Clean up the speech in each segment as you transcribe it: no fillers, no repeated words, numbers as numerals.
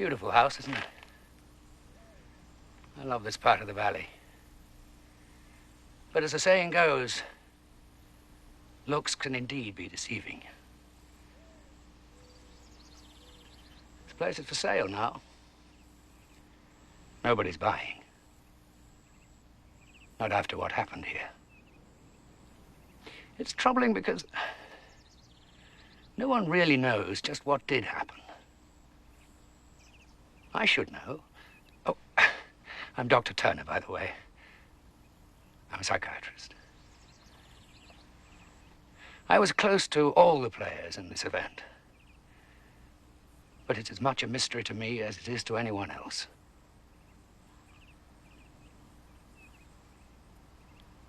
Beautiful house, isn't it? I love this part of the valley. But as the saying goes, looks can indeed be deceiving. This place is for sale now. Nobody's buying. Not after what happened here. It's troubling because no one really knows just what did happen. I should know. Oh, I'm Dr. Turner, by the way. I'm a psychiatrist. I was close to all the players in this event. But it's as much a mystery to me as it is to anyone else.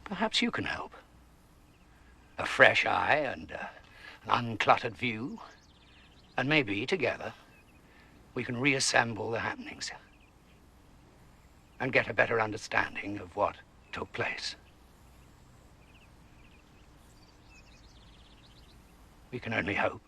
Perhaps you can help. A fresh eye and an uncluttered view. And maybe, together, we can reassemble the happenings and get a better understanding of what took place. We can only hope.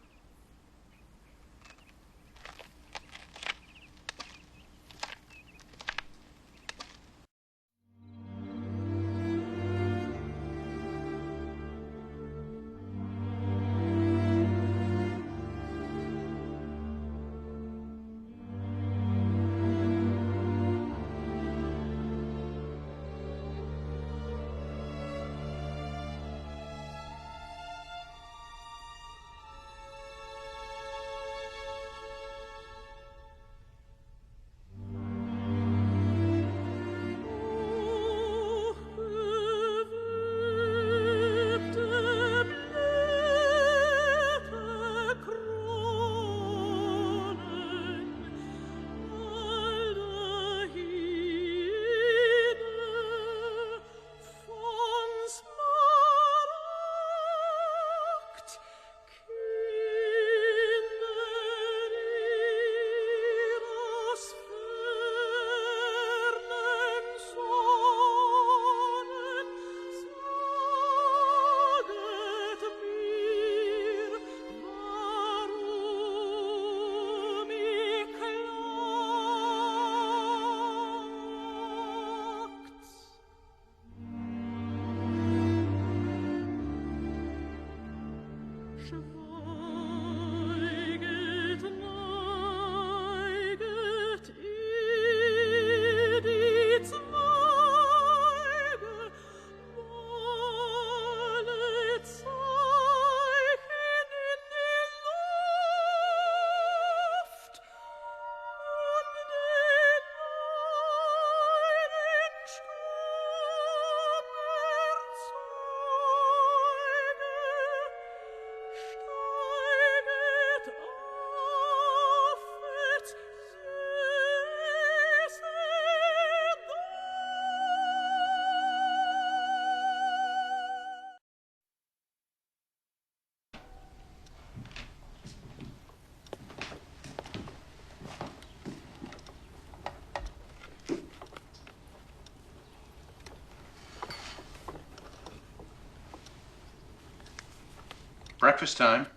Breakfast time.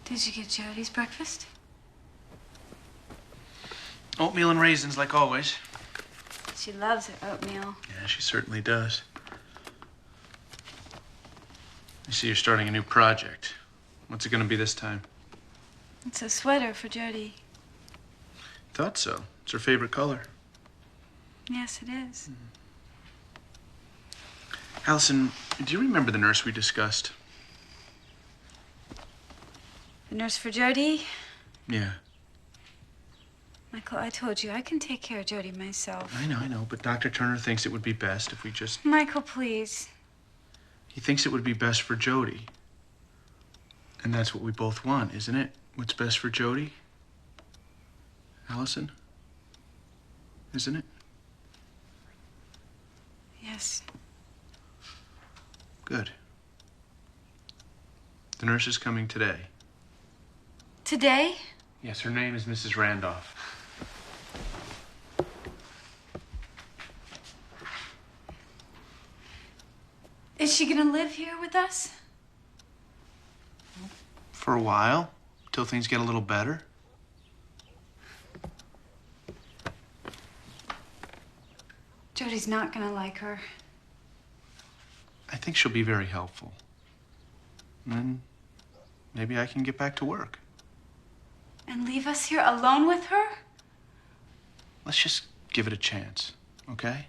Did you get Jody's breakfast? Oatmeal and raisins, like always. She loves her oatmeal. Yeah, she certainly does. I see you're starting a new project. What's it going to be this time? It's a sweater for Jody. Thought so. It's her favorite color. Yes, it is. Allison, do you remember the nurse we discussed? The nurse for Jody? Yeah. Michael, I told you, I can take care of Jody myself. I know, but Dr. Turner thinks it would be best if we just... Michael, please. He thinks it would be best for Jody. And that's what we both want, isn't it? What's best for Jody? Allison? Isn't it? Yes. Good. The nurse is coming today. Today? Yes, her name is Mrs. Randolph. Is she gonna live here with us? For a while. till things get a little better. Jody's not gonna like her. I think she'll be very helpful. And then maybe I can get back to work. And leave us here alone with her? Let's just give it a chance, okay?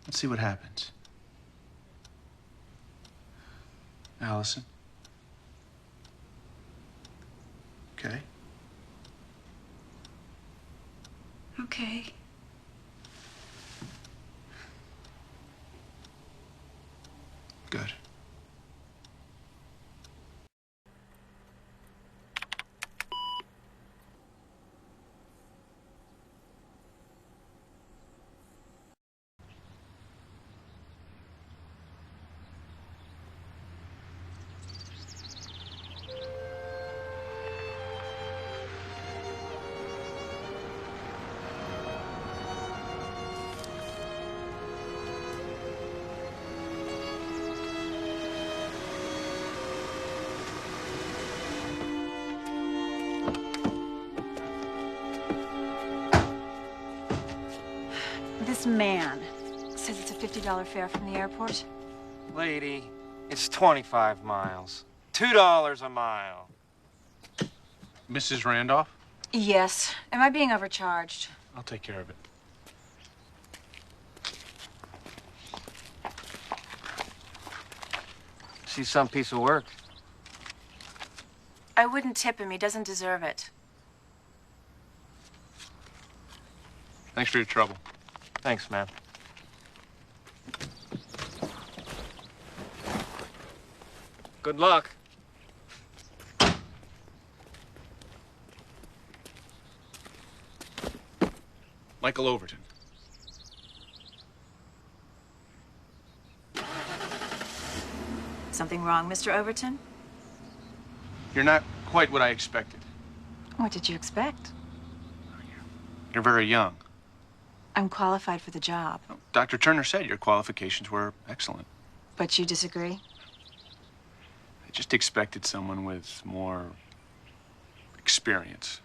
Let's see what happens. Allison? Okay? Okay. Good. This man says it's a $50 fare from the airport. Lady, it's 25 miles. $2 a mile. Mrs. Randolph? Yes. Am I being overcharged? I'll take care of it. She's some piece of work. I wouldn't tip him. He doesn't deserve it. Thanks for your trouble. Thanks, man. Good luck. Michael Overton. Something wrong, Mr. Overton? You're not quite what I expected. What did you expect? You're very young. I'm qualified for the job. Dr. Turner said your qualifications were excellent. But you disagree? I just expected someone with more experience.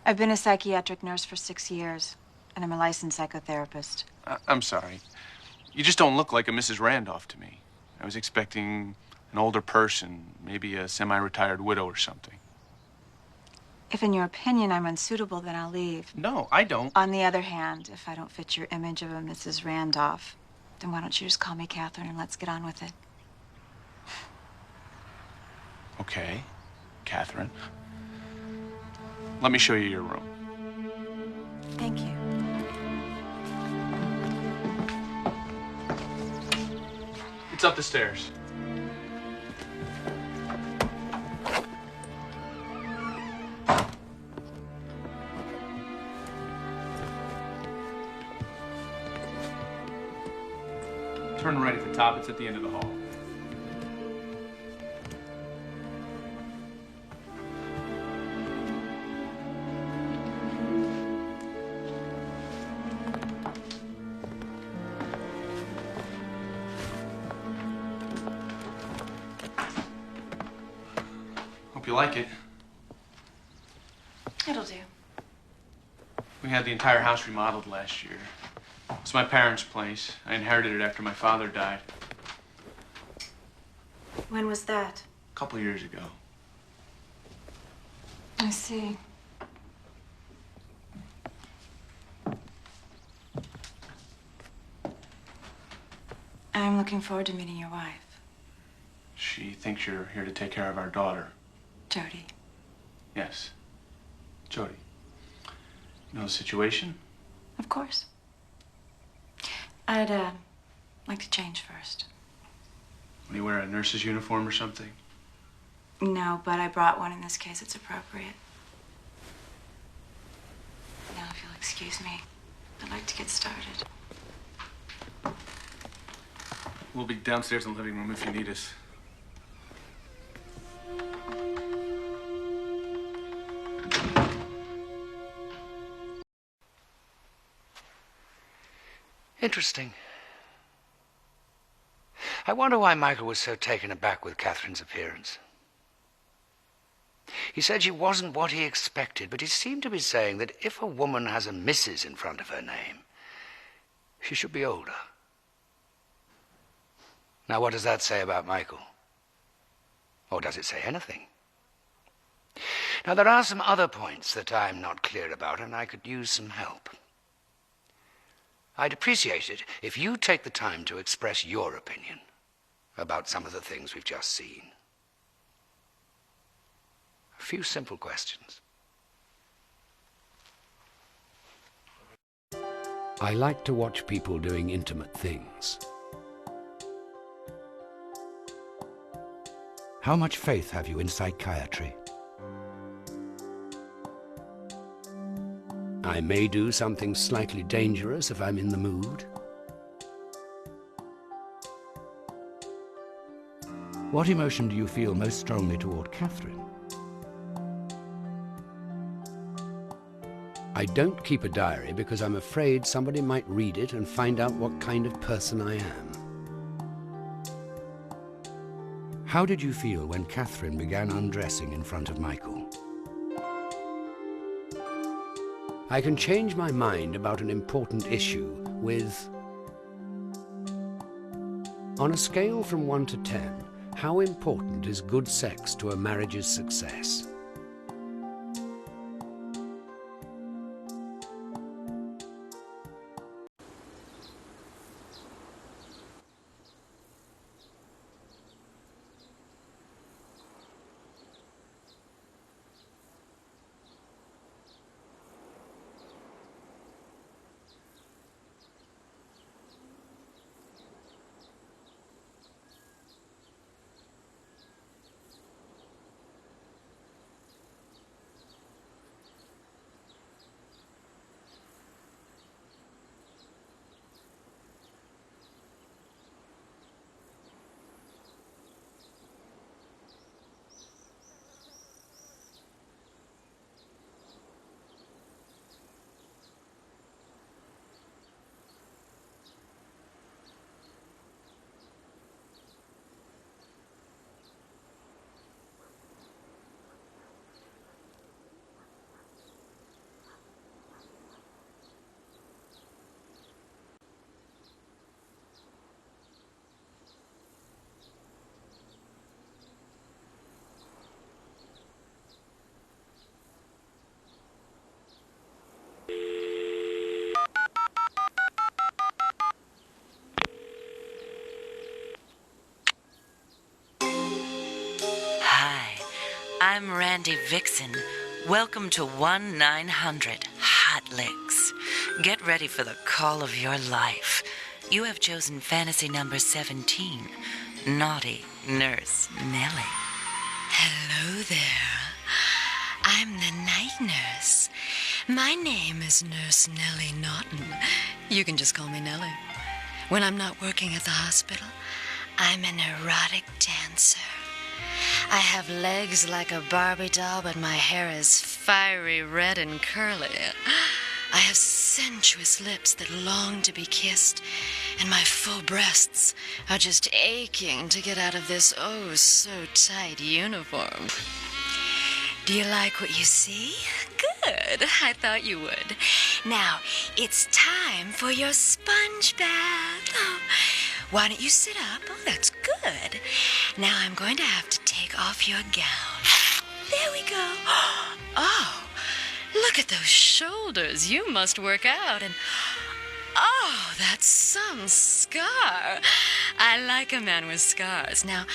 I've been a psychiatric nurse for 6 years, and I'm a licensed psychotherapist. I'm sorry. You just don't look like a Mrs. Randolph to me. I was expecting an older person, maybe a semi-retired widow or something. If in your opinion I'm unsuitable, then I'll leave. No, I don't. On the other hand, if I don't fit your image of a Mrs. Randolph, then why don't you just call me Catherine and let's get on with it? Okay, Catherine. Let me show you your room. Thank you. It's up the stairs. Turn right at the top. It's at the end of the hall. Hope you like it. It'll do. We had the entire house remodeled last year. It's my parents' place. I inherited it after my father died. When was that? A couple years ago. I see. I'm looking forward to meeting your wife, She thinks you're here to take care of our daughter. Jody. Yes. Jody. You know the situation? Of course. I'd like to change first. When you wear a nurse's uniform or something? No, but I brought one. In this case, it's appropriate. Now, if you'll excuse me, I'd like to get started. We'll be downstairs in the living room if you need us. Interesting. I wonder why Michael was so taken aback with Catherine's appearance. He said she wasn't what he expected, but he seemed to be saying that if a woman has a Mrs. in front of her name, she should be older. Now, what does that say about Michael? Or does it say anything? Now, there are some other points that I'm not clear about, and I could use some help. I'd appreciate it if you take the time to express your opinion about some of the things we've just seen. A few simple questions. I like to watch people doing intimate things. How much faith have you in psychiatry? I may do something slightly dangerous if I'm in the mood. What emotion do you feel most strongly toward Catherine? I don't keep a diary because I'm afraid somebody might read it and find out what kind of person I am. How did you feel when Catherine began undressing in front of Michael? I can change my mind about an important issue with... On a scale from 1 to 10, how important is good sex to a marriage's success? I'm Randy Vixen. Welcome to 1-900 Hot Licks. Get ready for the call of your life. You have chosen fantasy number 17, Naughty Nurse Nellie. Hello there. I'm the night nurse. My name is Nurse Nellie Naughton. You can just call me Nellie. When I'm not working at the hospital, I'm an erotic dancer. I have legs like a Barbie doll, but my hair is fiery red and curly. I have sensuous lips that long to be kissed, and my full breasts are just aching to get out of this oh-so-tight uniform. Do you like what you see? Good. I thought you would. Now, it's time for your sponge bath. Why don't you sit up? Oh, that's good. Now I'm going to have to take off your gown. There we go. Oh, look at those shoulders. You must work out. And oh, that's some scar. I like a man with scars. Now,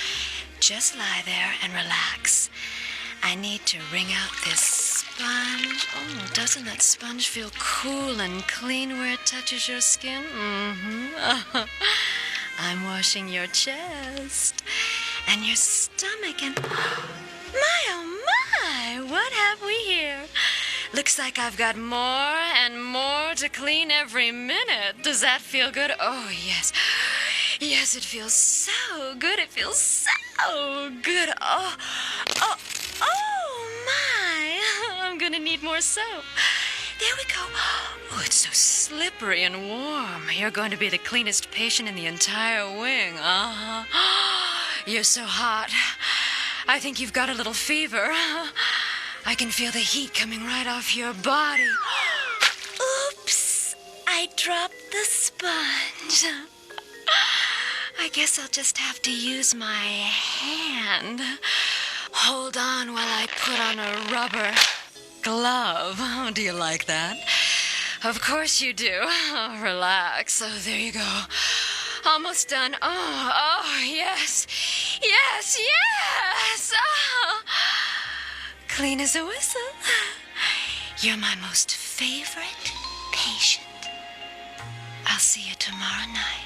just lie there and relax. I need to wring out this sponge. Oh, doesn't that sponge feel cool and clean where it touches your skin? Mm-hmm. I'm washing your chest and your stomach and... My, oh my, what have we here? Looks like I've got more and more to clean every minute. Does that feel good? Oh, yes. Yes, it feels so good. It feels so good. Oh, my. I'm gonna need more soap. There we go. Oh, it's so slippery and warm. You're going to be the cleanest patient in the entire wing. Uh-huh. You're so hot. I think you've got a little fever. I can feel the heat coming right off your body. Oops, I dropped the sponge. I guess I'll just have to use my hand. Hold on while I put on a rubber glove. Oh, do you like that? Of course you do. Oh, relax. Oh, there you go. Almost done. Oh, yes. Yes, yes. Oh. Clean as a whistle. You're my most favorite patient. I'll see you tomorrow night.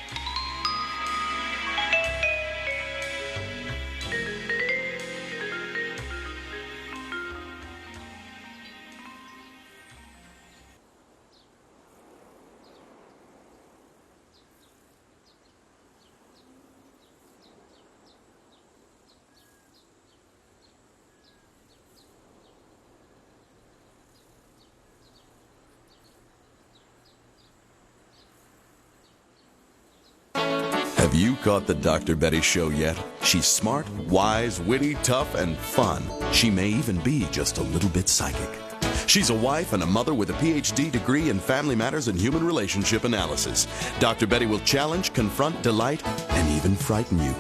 Have you caught the Dr. Betty show yet? She's smart, wise, witty, tough, and fun. She may even be just a little bit psychic. She's a wife and a mother with a PhD degree in family matters and human relationship analysis. Dr. Betty will challenge, confront, delight, and even frighten you.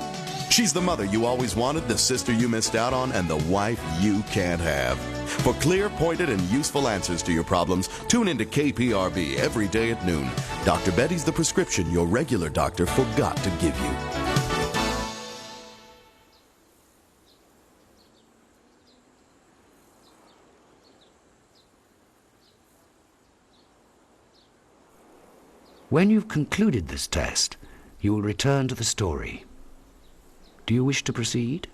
She's the mother you always wanted, the sister you missed out on, and the wife you can't have. For clear, pointed, and useful answers to your problems, tune into KPRB every day at noon. Dr. Betty's the prescription your regular doctor forgot to give you. When you've concluded this test, you will return to the story. Do you wish to proceed?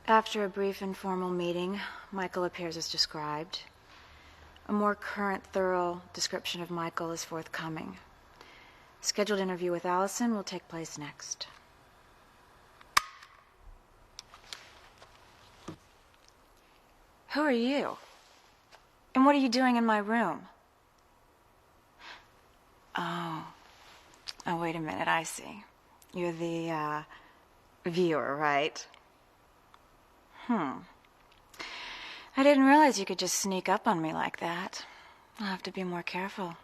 After a brief informal meeting, Michael appears as described. A more current, thorough description of Michael is forthcoming. Scheduled interview with Allison will take place next. Who are you? And what are you doing in my room? Oh, wait a minute, I see. You're the, viewer, right? I didn't realize you could just sneak up on me like that. I'll have to be more careful.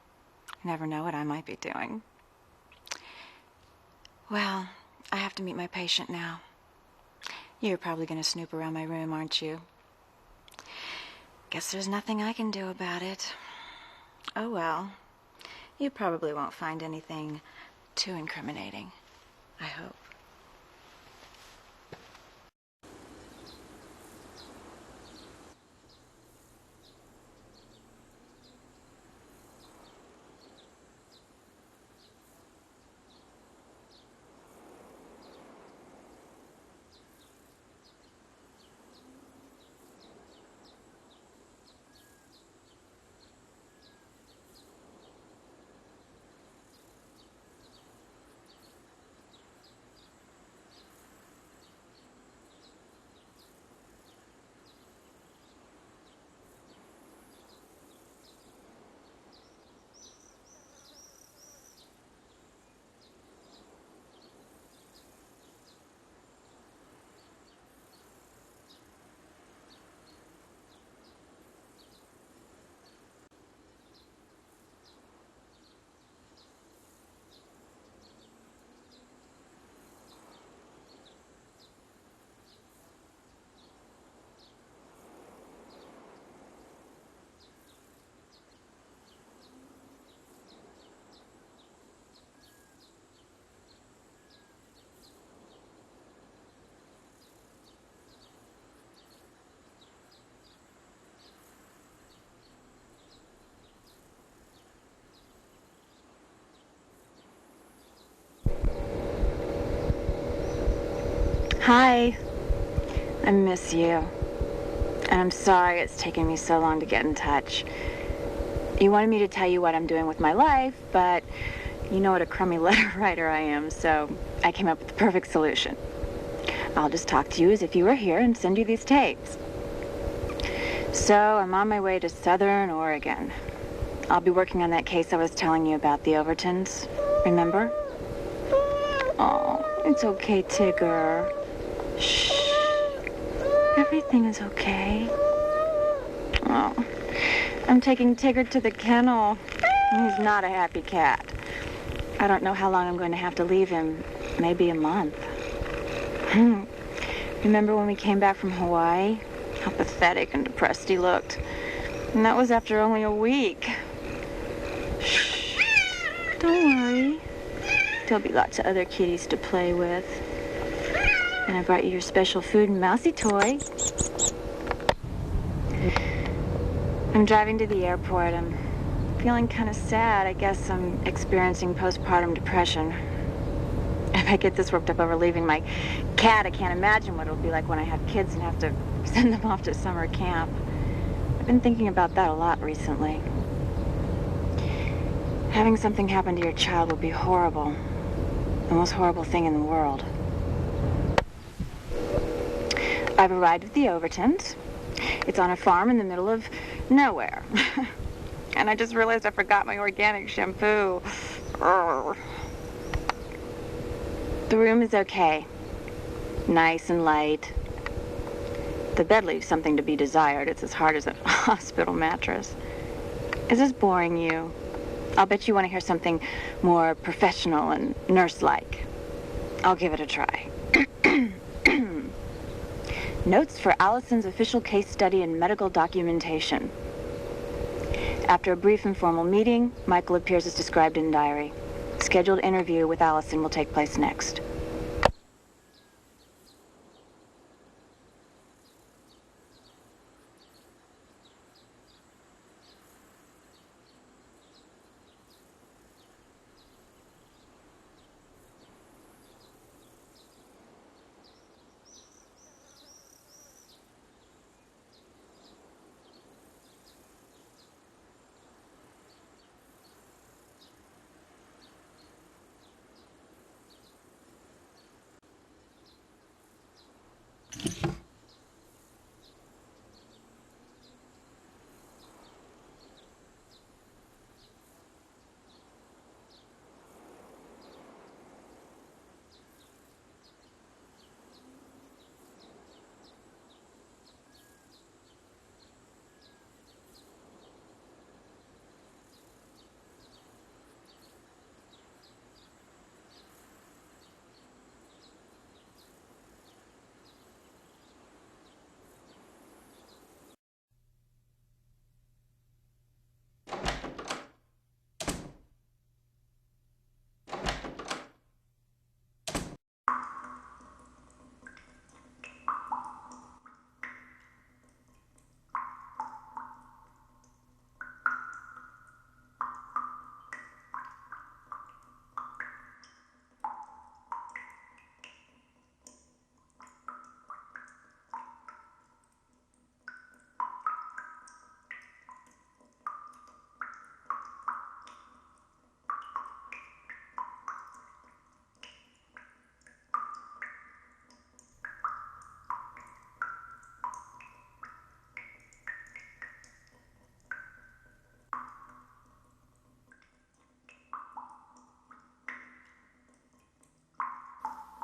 You never know what I might be doing. Well, I have to meet my patient now. You're probably going to snoop around my room, aren't you? Guess there's nothing I can do about it. Oh well. You probably won't find anything too incriminating, I hope. Hi. I miss you. And I'm sorry it's taken me so long to get in touch. You wanted me to tell you what I'm doing with my life, but you know what a crummy letter writer I am, so I came up with the perfect solution. I'll just talk to you as if you were here and send you these tapes. So I'm on my way to Southern Oregon. I'll be working on that case I was telling you about, the Overtons. Remember? Oh, it's okay, Tigger. Shh. Everything is okay. Oh, I'm taking Tigger to the kennel. He's not a happy cat. I don't know how long I'm going to have to leave him. Maybe a month. Remember when we came back from Hawaii? How pathetic and depressed he looked. And that was after only a week. Shh. Don't worry. There'll be lots of other kitties to play with. And I brought you your special food and mousy toy. I'm driving to the airport. I'm feeling kind of sad. I guess I'm experiencing postpartum depression. If I get this worked up over leaving my cat, I can't imagine what it'll be like when I have kids and have to send them off to summer camp. I've been thinking about that a lot recently. Having something happen to your child would be horrible. The most horrible thing in the world. I've arrived at the Overtons. It's on a farm in the middle of nowhere. And I just realized I forgot my organic shampoo. Urgh. The room is okay. Nice and light. The bed leaves something to be desired. It's as hard as a hospital mattress. Is this boring you? I'll bet you want to hear something more professional and nurse-like. I'll give it a try. Notes for Allison's official case study and medical documentation. After a brief informal meeting, Michael appears as described in diary. Scheduled interview with Allison will take place next.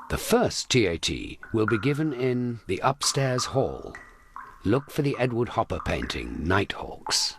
The first TAT will be given in the upstairs hall. Look for the Edward Hopper painting, Nighthawks.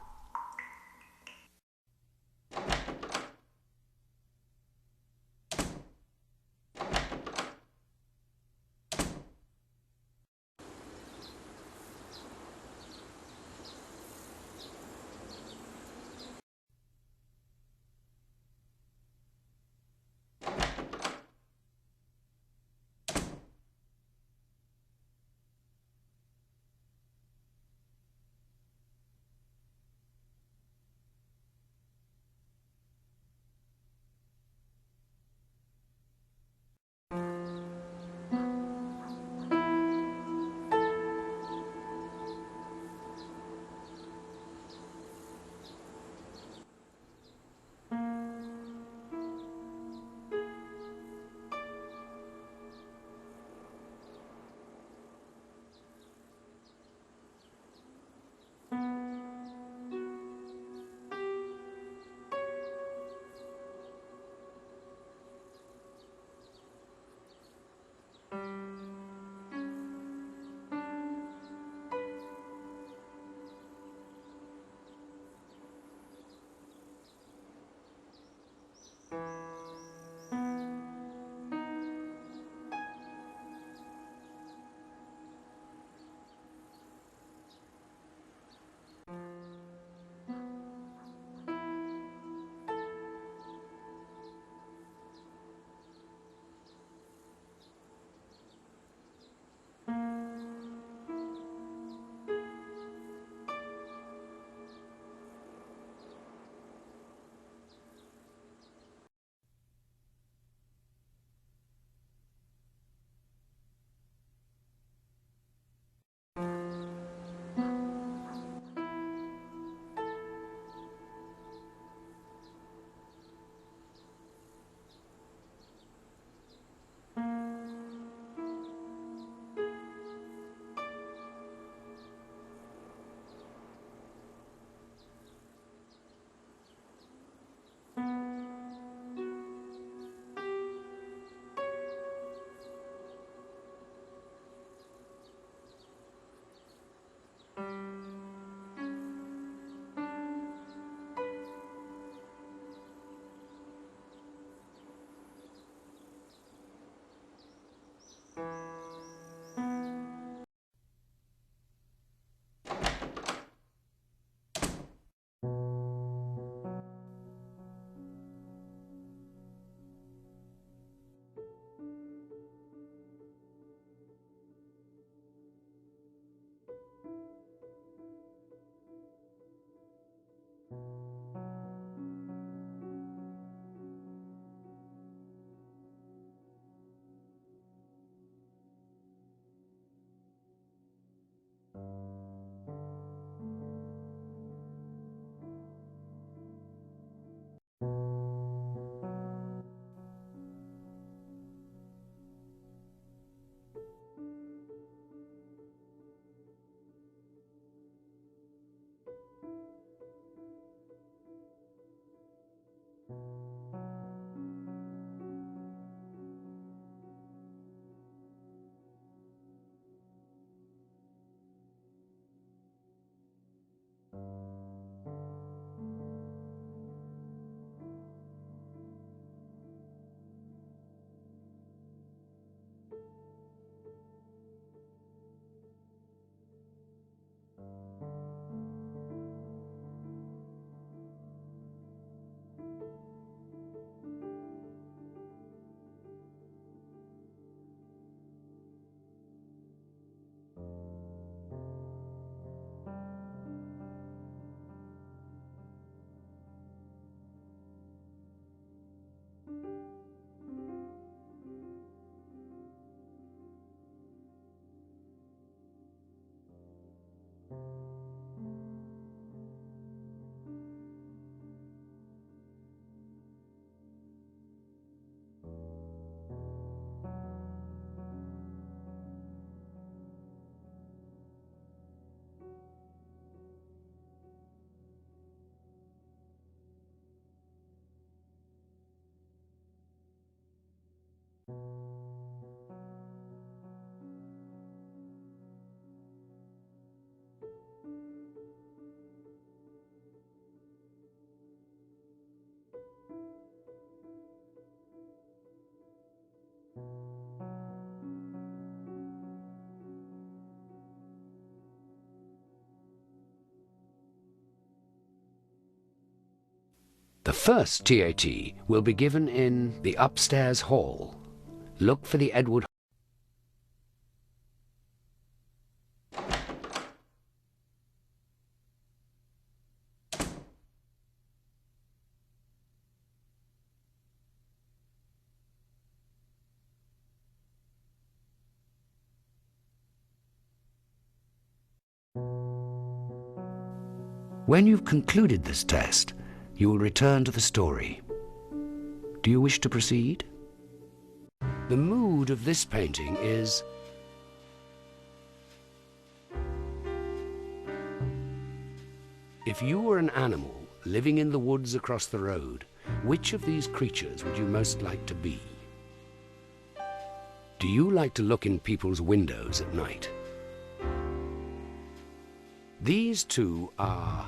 The first TAT will be given in the upstairs hall. Look for the Edward. When you've concluded this test, you will return to the story. Do you wish to proceed? The mood of this painting is if you were an animal living in the woods across the road, which of these creatures would you most like to be? Do you like to look in people's windows at night? These two are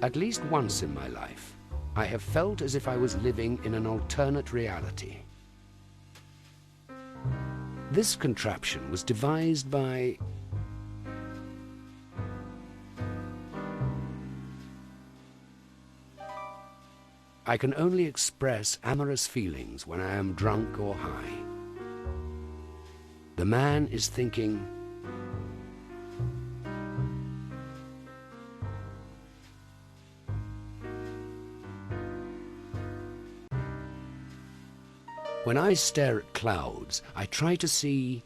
at least once in my life, I have felt as if I was living in an alternate reality. This contraption was devised by I can only express amorous feelings when I am drunk or high. The man is thinking, when I stare at clouds, I try to see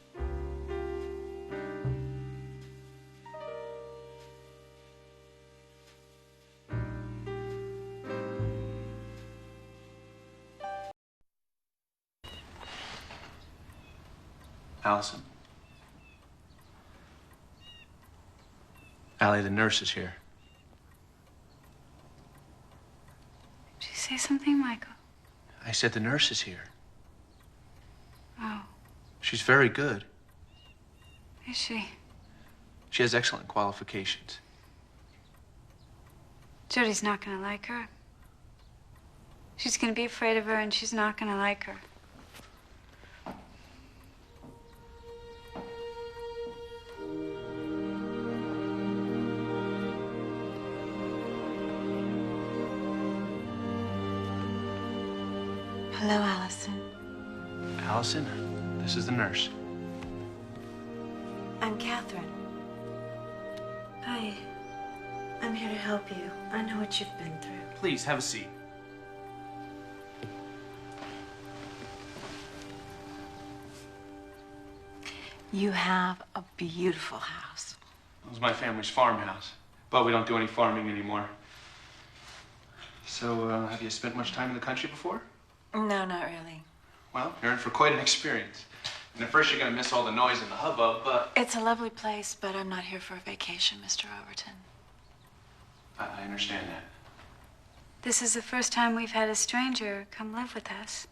Allison. Allie, the nurse is here. Did you say something, Michael? I said the nurse is here. Oh, She's very good. is she? She has excellent qualifications. Jody's not gonna like her. She's gonna be afraid of her, and she's not gonna like her. Hello, Allison. Allison, this is the nurse. I'm Catherine. Hi. I'm here to help you. I know what you've been through. Please, have a seat. You have a beautiful house. It was my family's farmhouse, but we don't do any farming anymore. So, have you spent much time in the country before? No, not really. Well, you're in for quite an experience. And at first you're gonna miss all the noise and the hubbub, but... It's a lovely place, but I'm not here for a vacation, Mr. Overton. I understand that. This is the first time we've had a stranger come live with us.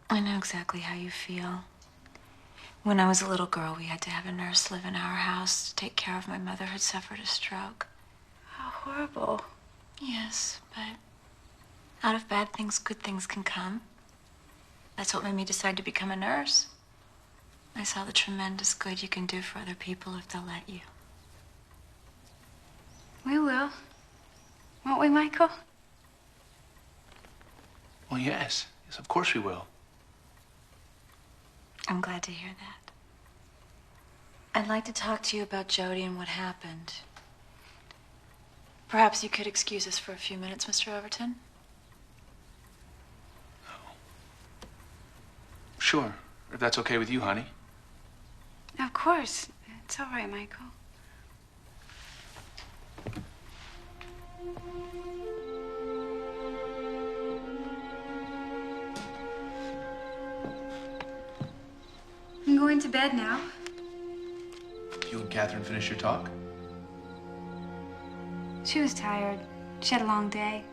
I know exactly how you feel. When I was a little girl, we had to have a nurse live in our house to take care of my mother who'd suffered a stroke. How horrible. Yes, but out of bad things, good things can come. That's what made me decide to become a nurse. I saw the tremendous good you can do for other people if they'll let you. We will. Won't we, Michael? Well, yes. Yes, of course we will. I'm glad to hear that. I'd like to talk to you about Jody and what happened. Perhaps you could excuse us for a few minutes, Mr. Overton? Sure, if that's okay with you, honey. Of course. It's all right, Michael. I'm going to bed now. You and Catherine finish your talk? She was tired. She had a long day.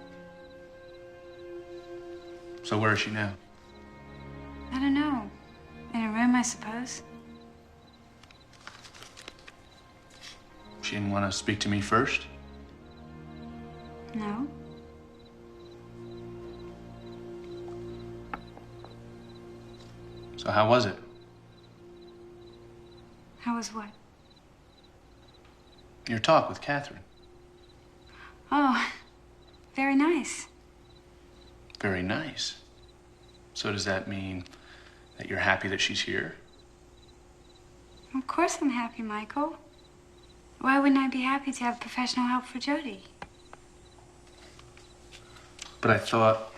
So where is she now? I don't know. In a room, I suppose. She didn't want to speak to me first? No. So how was it? How was what? Your talk with Catherine. Oh, very nice. Very nice. So does that mean that you're happy that she's here? Of course I'm happy, Michael. Why wouldn't I be happy to have professional help for Jody? But I thought...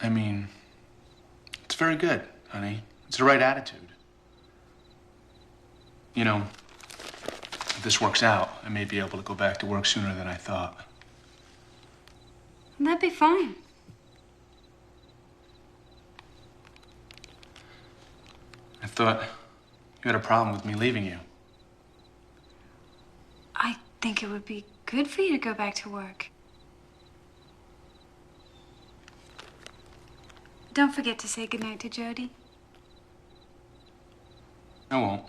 I mean, it's very good, honey. It's the right attitude. You know, if this works out, I may be able to go back to work sooner than I thought. That'd be fine. I thought you had a problem with me leaving you. I think it would be good for you to go back to work. Don't forget to say goodnight to Jody. I won't.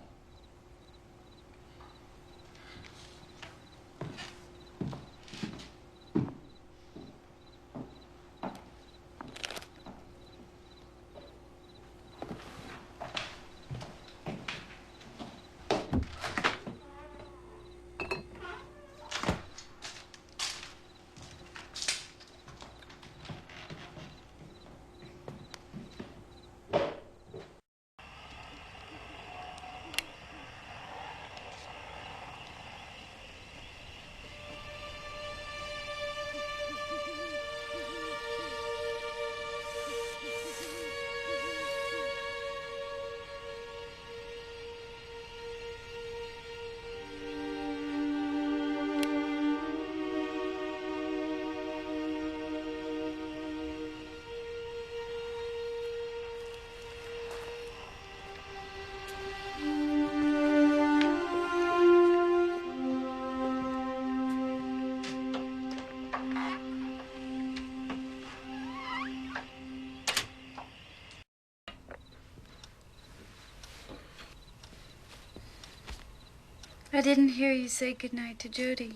I didn't hear you say goodnight to Jody.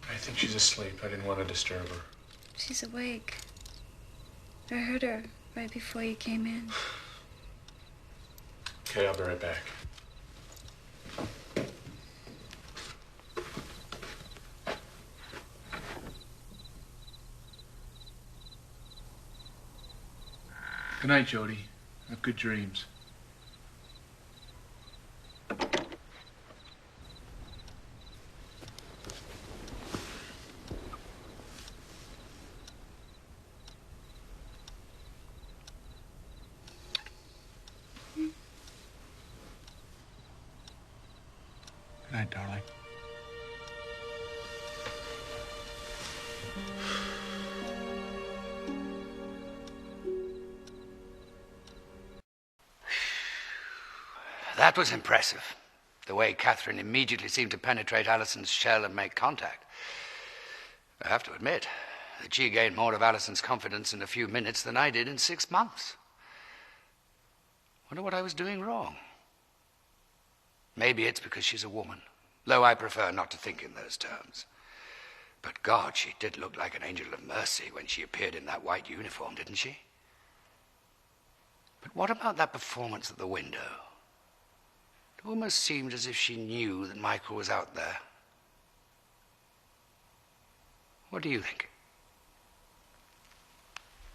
I think she's asleep. I didn't want to disturb her. She's awake. I heard her right before you came in. Okay, I'll be right back. Good night, Jody. Have good dreams. Good night, darling. That was impressive. The way Catherine immediately seemed to penetrate Allison's shell and make contact. I have to admit that she gained more of Allison's confidence in a few minutes than I did in 6 months. Wonder what I was doing wrong. Maybe it's because she's a woman, though I prefer not to think in those terms. But God, she did look like an angel of mercy when she appeared in that white uniform, didn't she? But what about that performance at the window? It almost seemed as if she knew that Michael was out there. What do you think?